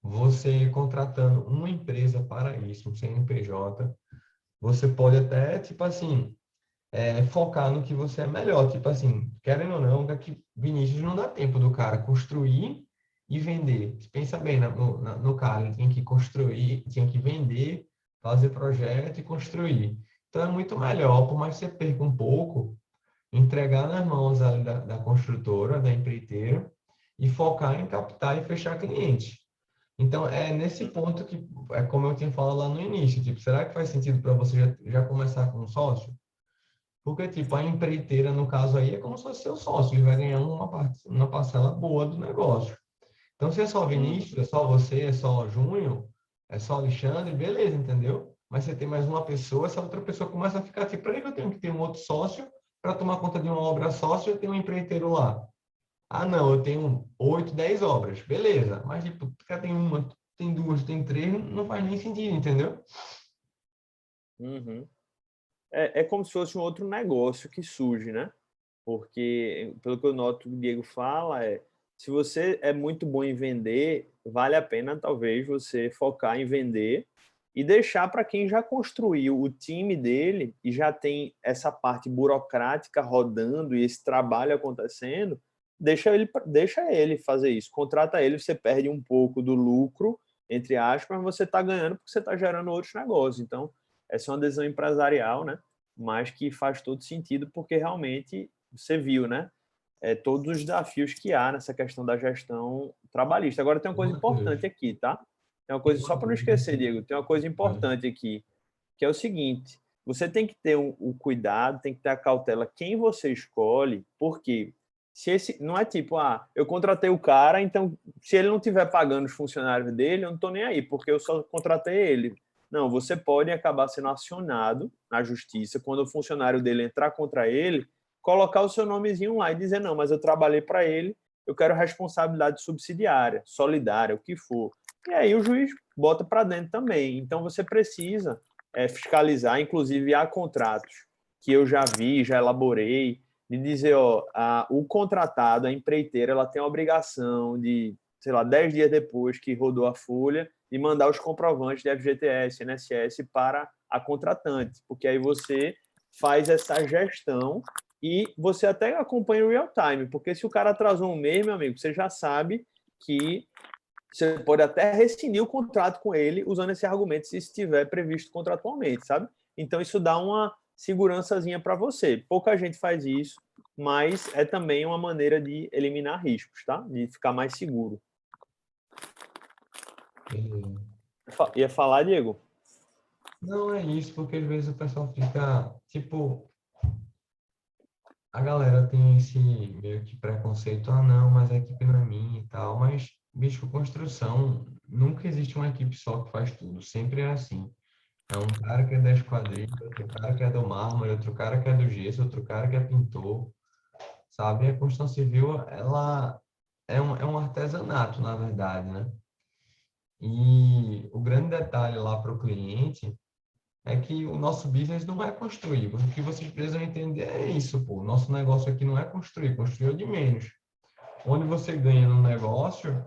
você contratando uma empresa para isso, um CNPJ, você pode até, tipo assim, focar no que você é melhor. Tipo assim, querendo ou não, que Vinícius não dá tempo do cara construir e vender. Pensa bem no cara, ele tinha que construir, tinha que vender, fazer projeto e construir. Então é muito melhor, por mais que você perca um pouco, entregar nas mãos ali da construtora, da empreiteira, e focar em captar e fechar clientes. Então, é nesse ponto que, é como eu tinha falado lá no início, tipo, será que faz sentido para você já começar com um sócio? Porque, tipo, a empreiteira, no caso aí, é como se fosse seu sócio, ele vai ganhar uma parcela boa do negócio. Então, se é só Uhum. Vinícius, é só você, é só Júnior, é só Alexandre, beleza, entendeu? Mas você tem mais uma pessoa, essa outra pessoa começa a ficar tipo, para que eu tenho que ter um outro sócio para tomar conta de uma obra sócio, eu tenho um empreiteiro lá. Ah, não, eu tenho 8, 10 obras, beleza. Mas, tipo, tu quer tem uma, tem duas, tem três, não faz nem sentido, entendeu? Uhum. É como se fosse um outro negócio que surge, né? Porque, pelo que eu noto, o Diego fala, se você é muito bom em vender, vale a pena talvez você focar em vender e deixar para quem já construiu o time dele e já tem essa parte burocrática rodando e esse trabalho acontecendo, deixa ele fazer isso. Contrata ele, você perde um pouco do lucro, entre aspas, mas você está ganhando porque você está gerando outros negócios. Então, essa é uma decisão empresarial, né? Mas que faz todo sentido porque realmente você viu, né? Todos os desafios que há nessa questão da gestão trabalhista. Agora tem uma coisa Matheus, importante aqui, tá? Tem uma tem coisa, uma só para não dúvida esquecer, aqui. Diego, tem uma coisa Olha, importante aqui, que é o seguinte: você tem que ter o cuidado, tem que ter a cautela quem você escolhe, porque se esse não é tipo, eu contratei o cara, então se ele não estiver pagando os funcionários dele, eu não estou nem aí, porque eu só contratei ele. Não, você pode acabar sendo acionado na justiça quando o funcionário dele entrar contra ele, colocar o seu nomezinho lá e dizer: não, mas eu trabalhei para ele, eu quero responsabilidade subsidiária, solidária, o que for. E aí o juiz bota para dentro também. Então você precisa fiscalizar, inclusive há contratos que eu já vi, já elaborei, de dizer, o contratado, a empreiteira, ela tem a obrigação de, sei lá, 10 dias depois que rodou a folha, de mandar os comprovantes de FGTS, INSS para a contratante, porque aí você faz essa gestão e você até acompanha o real time, porque se o cara atrasou um mês, meu amigo, você já sabe que você pode até rescindir o contrato com ele usando esse argumento se estiver previsto contratualmente, sabe? Então isso dá uma segurançazinha para você. Pouca gente faz isso, mas é também uma maneira de eliminar riscos, tá? De ficar mais seguro. beleza. Ia falar, Diego? Não é isso, porque às vezes o pessoal fica, tipo, a galera tem esse meio que preconceito, não, mas a equipe não é minha e tal, mas, bicho, construção, nunca existe uma equipe só que faz tudo, sempre é assim. É um cara que é da esquadrilha, outro cara que é do mármore, outro cara que é do gesso, outro cara que é pintor, sabe? A construção civil, ela é um artesanato, na verdade, né? E o grande detalhe lá para o cliente é que o nosso business não é construir. O que vocês precisam entender é isso, pô. O nosso negócio aqui não é construir, construir é o de menos. Onde você ganha no negócio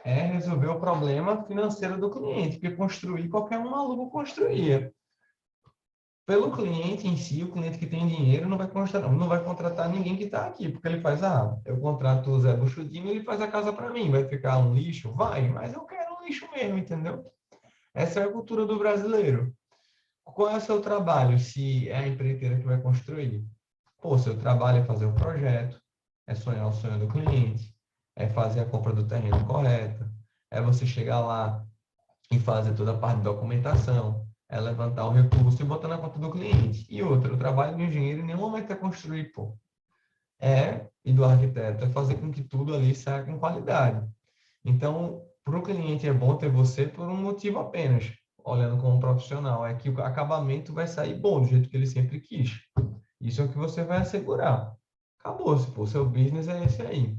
é resolver o problema financeiro do cliente, porque construir qualquer um maluco construía. Pelo cliente em si, o cliente que tem dinheiro não vai contratar ninguém que está aqui, porque ele faz, eu contrato o Zé Buchudinho, ele faz a casa para mim, vai ficar um lixo? Vai, mas eu quero um lixo mesmo, entendeu? Essa é a cultura do brasileiro. Qual é o seu trabalho se é a empreiteira que vai construir? Pô, seu trabalho é fazer o projeto, é sonhar o sonho do cliente, é fazer a compra do terreno correta, é você chegar lá e fazer toda a parte de documentação, é levantar o recurso e botar na conta do cliente. E outra, o trabalho do engenheiro em nenhum momento é construir, pô. E do arquiteto, é fazer com que tudo ali saia com qualidade. Então, para o cliente é bom ter você por um motivo apenas, olhando como um profissional, é que o acabamento vai sair bom, do jeito que ele sempre quis. Isso é o que você vai assegurar. Acabou-se, pô, seu business é esse aí.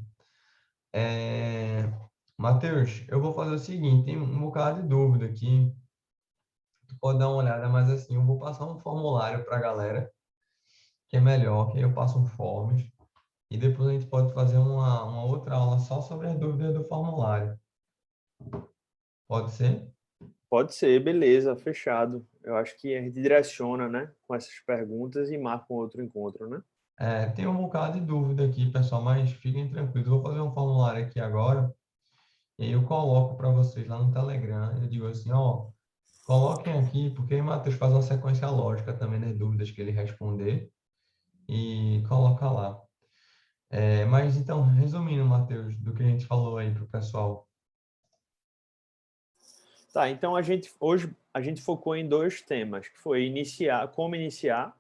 Matheus, eu vou fazer o seguinte, tem um bocado de dúvida aqui, tu pode dar uma olhada, mas assim, eu vou passar um formulário para a galera, que é melhor, que aí eu passo um forms, e depois a gente pode fazer uma outra aula só sobre as dúvidas do formulário. Pode ser? Pode ser, beleza, fechado. Eu acho que a gente direciona, né, com essas perguntas e marca um outro encontro, né? Tem um bocado de dúvida aqui, pessoal, mas fiquem tranquilos. Eu vou fazer um formulário aqui agora, e aí eu coloco para vocês lá no Telegram. Eu digo assim, ó, coloquem aqui, porque aí o Matheus faz uma sequência lógica também das dúvidas que ele responder, e coloca lá. Mas então, resumindo, Matheus, do que a gente falou aí para o pessoal. Tá, então hoje a gente focou em dois temas, que foi como iniciar.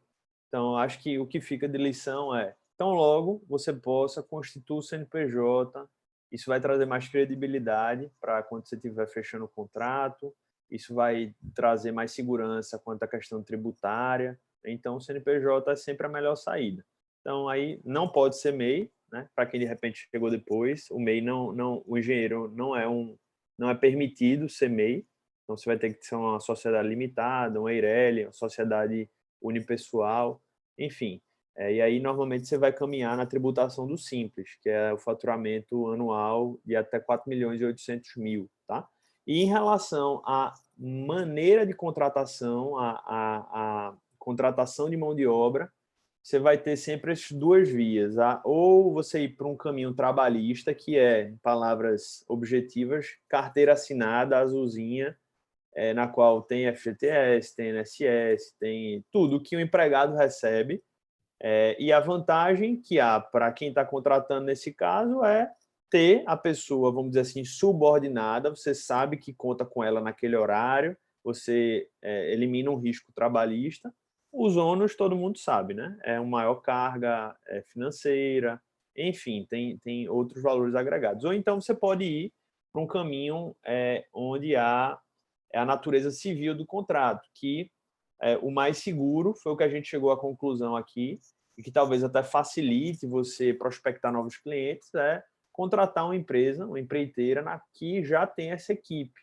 Então, acho que o que fica de lição é, tão logo você possa constituir o CNPJ, isso vai trazer mais credibilidade para quando você estiver fechando o contrato, isso vai trazer mais segurança quanto à questão tributária. Então, o CNPJ é sempre a melhor saída. Então, aí não pode ser MEI, né? Para quem de repente chegou depois, o MEI o engenheiro não é permitido ser MEI. Então, você vai ter que ser uma sociedade limitada, uma EIRELI, uma sociedade unipessoal, enfim. E aí, normalmente, você vai caminhar na tributação do Simples, que é o faturamento anual de até 4.800.000, tá? E em relação à maneira de contratação, a contratação de mão de obra, você vai ter sempre as duas vias. Ou você ir para um caminho trabalhista, que é, em palavras objetivas, carteira assinada, azulzinha, na qual tem FGTS, tem INSS, tem tudo que o empregado recebe. E a vantagem que há para quem está contratando nesse caso é ter a pessoa, vamos dizer assim, subordinada, você sabe que conta com ela naquele horário, você elimina um risco trabalhista. Os ônus todo mundo sabe, né? É uma maior carga financeira, enfim, tem outros valores agregados. Ou então você pode ir para um caminho onde há a natureza civil do contrato, que o mais seguro foi o que a gente chegou à conclusão aqui, e que talvez até facilite você prospectar novos clientes, é contratar uma empresa, uma empreiteira que já tem essa equipe,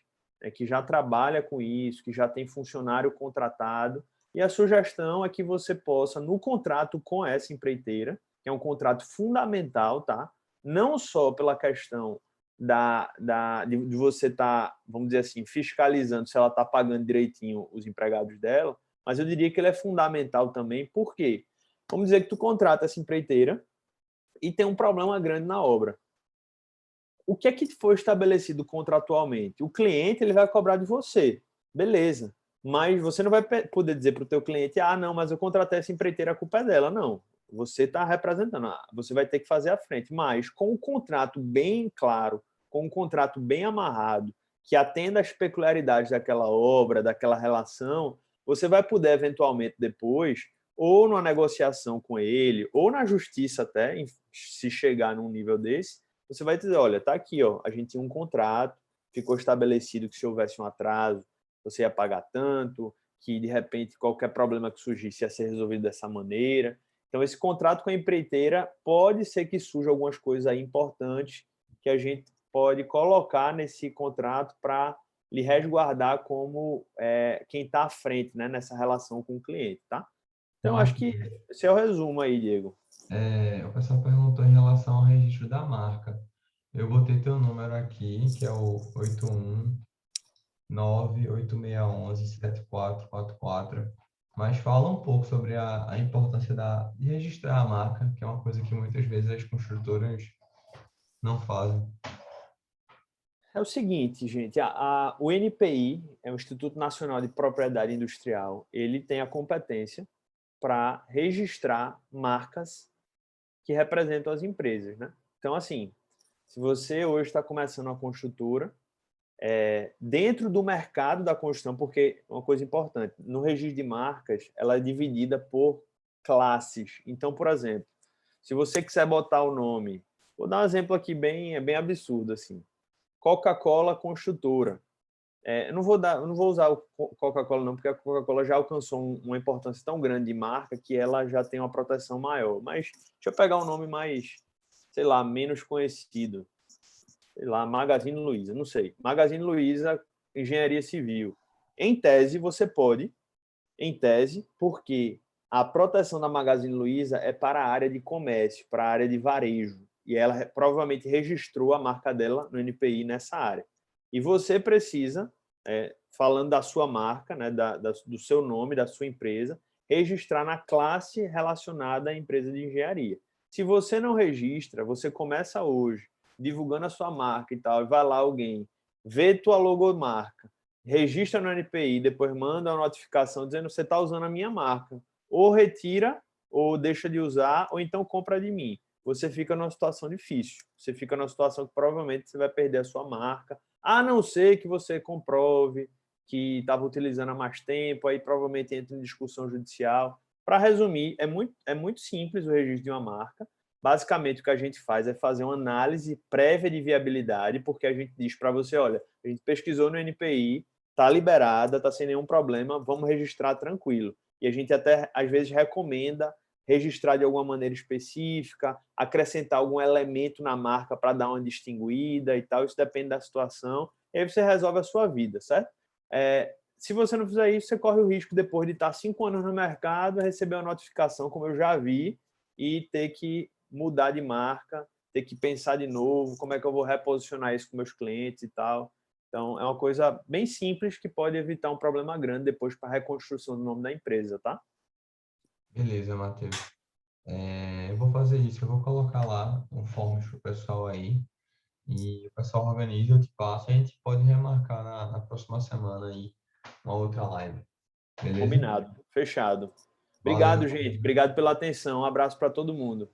que já trabalha com isso, que já tem funcionário contratado. E a sugestão é que você possa, no contrato com essa empreiteira, que é um contrato fundamental, tá? Não só pela questão de você estar, vamos dizer assim, fiscalizando se ela está pagando direitinho os empregados dela, mas eu diria que ele é fundamental também, porque vamos dizer que tu contrata essa empreiteira e tem um problema grande na obra. O que é que foi estabelecido contratualmente? O cliente ele vai cobrar de você, beleza, mas você não vai poder dizer para o teu cliente, não, mas eu contratei essa empreiteira, a culpa é dela. Não, você está representando, você vai ter que fazer a frente, mas com um contrato bem claro, com um contrato bem amarrado, que atenda às peculiaridades daquela obra, daquela relação, você vai poder eventualmente depois, ou numa negociação com ele, ou na justiça até, se chegar num nível desse, você vai dizer, olha, tá aqui, ó, a gente tinha um contrato, ficou estabelecido que se houvesse um atraso, você ia pagar tanto, que de repente qualquer problema que surgisse ia ser resolvido dessa maneira. Então, esse contrato com a empreiteira pode ser que surja algumas coisas aí importantes que a gente pode colocar nesse contrato para lhe resguardar como quem está à frente, né, nessa relação com o cliente, tá? Então, acho que esse é o resumo aí, Diego. O pessoal perguntou em relação ao registro da marca. Eu botei teu número aqui, que é o 81986117444. Mas fala um pouco sobre a importância de registrar a marca, que é uma coisa que muitas vezes as construtoras não fazem. É o seguinte, gente, o NPI é o Instituto Nacional de Propriedade Industrial, ele tem a competência para registrar marcas que representam as empresas, né? Então, assim, se você hoje está começando uma construtora, dentro do mercado da construção, porque uma coisa importante, no registro de marcas, ela é dividida por classes. Então, por exemplo, se você quiser botar o nome, vou dar um exemplo aqui bem absurdo, assim, Coca-Cola Construtora. Eu não vou usar o Coca-Cola não, porque a Coca-Cola já alcançou uma importância tão grande de marca que ela já tem uma proteção maior. Mas deixa eu pegar um nome mais, sei lá, menos conhecido. Sei lá, Magazine Luiza, não sei. Magazine Luiza, Engenharia Civil. Em tese, você pode, porque a proteção da Magazine Luiza é para a área de comércio, para a área de varejo. E ela provavelmente registrou a marca dela no NPI nessa área. E você precisa, falando da sua marca, né, do seu nome, da sua empresa, registrar na classe relacionada à empresa de engenharia. Se você não registra, você começa hoje divulgando a sua marca e tal, e vai lá alguém, vê tua logomarca, registra no NPI, depois manda uma notificação dizendo que você está usando a minha marca. Ou retira, ou deixa de usar, ou então compra de mim. Você fica numa situação difícil. Você fica numa situação que provavelmente você vai perder a sua marca, a não ser que você comprove que estava utilizando há mais tempo, aí provavelmente entra em discussão judicial. Para resumir, é muito simples o registro de uma marca. Basicamente, o que a gente faz é fazer uma análise prévia de viabilidade, porque a gente diz para você, olha, a gente pesquisou no NPI, está liberada, está sem nenhum problema, vamos registrar tranquilo. E a gente até, às vezes, recomenda registrar de alguma maneira específica, acrescentar algum elemento na marca para dar uma distinguida e tal, isso depende da situação, e aí você resolve a sua vida, certo? Se você não fizer isso, você corre o risco depois de estar 5 anos no mercado, receber uma notificação, como eu já vi, e ter que mudar de marca, ter que pensar de novo, como é que eu vou reposicionar isso com meus clientes e tal. Então, é uma coisa bem simples que pode evitar um problema grande depois para a reconstrução do nome da empresa, tá? Beleza, Matheus. Eu vou fazer isso, eu vou colocar lá um forms para o pessoal aí, e o pessoal organiza, eu te passo, e a gente pode remarcar na próxima semana aí uma outra live. Beleza? Combinado, fechado. Valeu, Obrigado, gente. Obrigado pela atenção. Um abraço para todo mundo.